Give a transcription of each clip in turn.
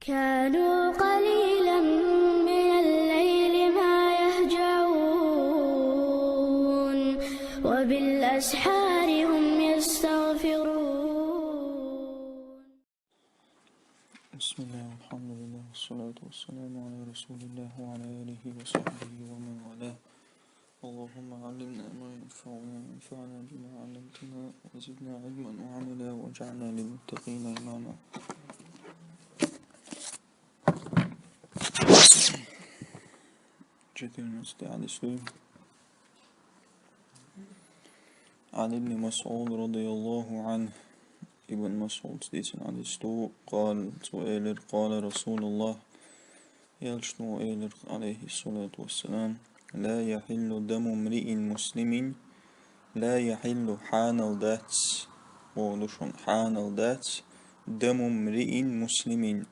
كانوا قليلا من الليل ما يهجعون وبالأسحار هم يستغفرون. بسم الله والحمد لله والصلاة والسلام على رسول الله وعلى آله وصحبه ومن والاه. اللهم علمنا ما ينفعنا وانفعنا بما علمتنا وزدنا علما وعملا واجعلنا للمتقين إماما. جد المستحدث عن ابن مسعود رضي الله عنه. ابن مسعود ديسن hadisdu قال سؤال قال رسول الله يلشنو إيلر عليه الصلاة والسلام: لا يحل دم امرئ مسلم لا يحل حان الدات ولشون حان الدات دم امرئ مسلم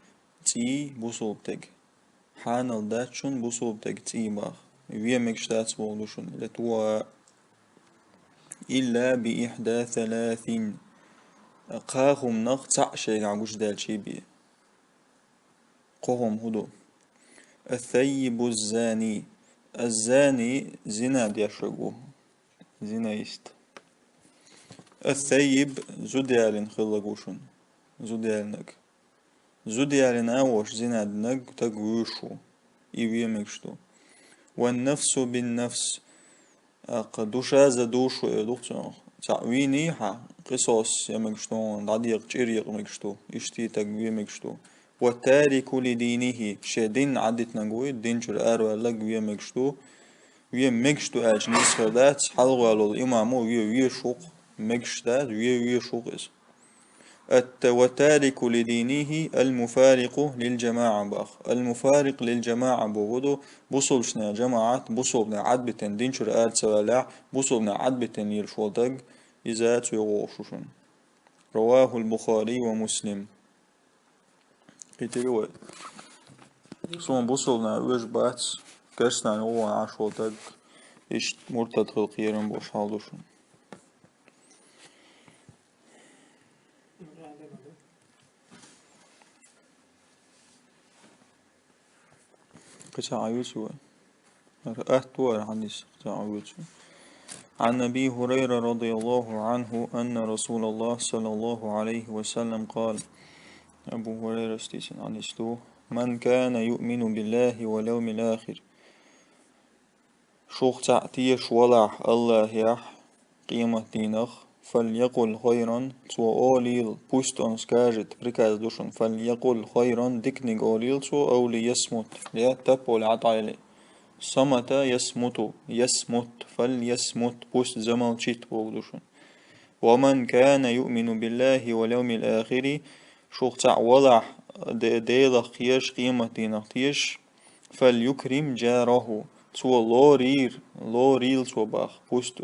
تي بوصوبتك حان الدات شون بوصوبتك تي باخ ويمكشتات ولشون لتوا إلا بإحدى ثلاث قاهم نغ تعشي عجوش دال شي بي قهم هدو: الثيب الزاني الزاني زنا ديشرقو زنا يست الثيب زوديال خلقوشن زوديال نك زوديال ناوش زنا نك تقوشو يبيمكشتو. والنفس بالنفس قدوشا زدوشو يدوشو تعويني ها قصص يمكشتو داديق جيريق مكشتو اشتي تقوي مكشتو. والتارك لدينه شدين عدت نقوي دين شر أرو لقوي مكشتو ويا مكشتو أج نسخدات حلوة الإمامو ويا شوق مكشتات ويا شوق إس والتارك لدينه المفارق للجماعة باخ المفارق للجماعة بوغدو بوصلشنا جماعات بوصلنا عدبتن دين شر أرد سوالع بوصلنا عدبتن يرشوطق إذا تيغوشوشن. رواه البخاري ومسلم. قتلوا صوم بوصلنا ويش بات كرسنا هو عشوطق إيش مرتد خلقيرن بوش حالوشن. كتعايشوا أهتوا الحديث كتعايشوا. عن أبي هريرة رضي الله عنه أن رسول الله صلى الله عليه وسلم قال: أبو هريرة استيسن عن استو من كان يؤمن بالله واليوم الآخر شوخ تعتيش ولع الله يح قيمة دينخ فليقل خيرا تو أوليل بوستون سكاجت بركاز دوشن فليقل خيرا ديكنيج أوليل تو أو ليسمت ليتبو العطايلي صمت يسمت يسمت فليسمت بوست زمال تشيت بوغدوشن. ومن كان يؤمن بالله واليوم الآخر شوخ تع ولع ديلخ يش قيمة دينخ تيش فليكرم جاره تو لوريل تو باخ بوست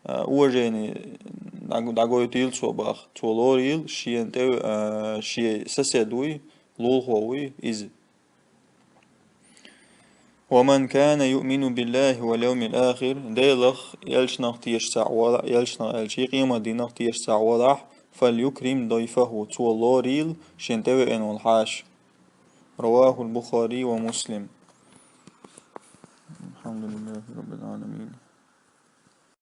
уважение дагой тил собах толорил шиенте ши соседуй лолхоуй из. ومن كان يؤمن بالله واليوم الآخر ديلخ يلشنق تيشتع وضع يلشنق الشي قيمة دينق تيشتع وضع فليكرم ضيفه تولوريل شنتوي ان والحاش. رواه البخاري ومسلم. الحمد لله رب العالمين.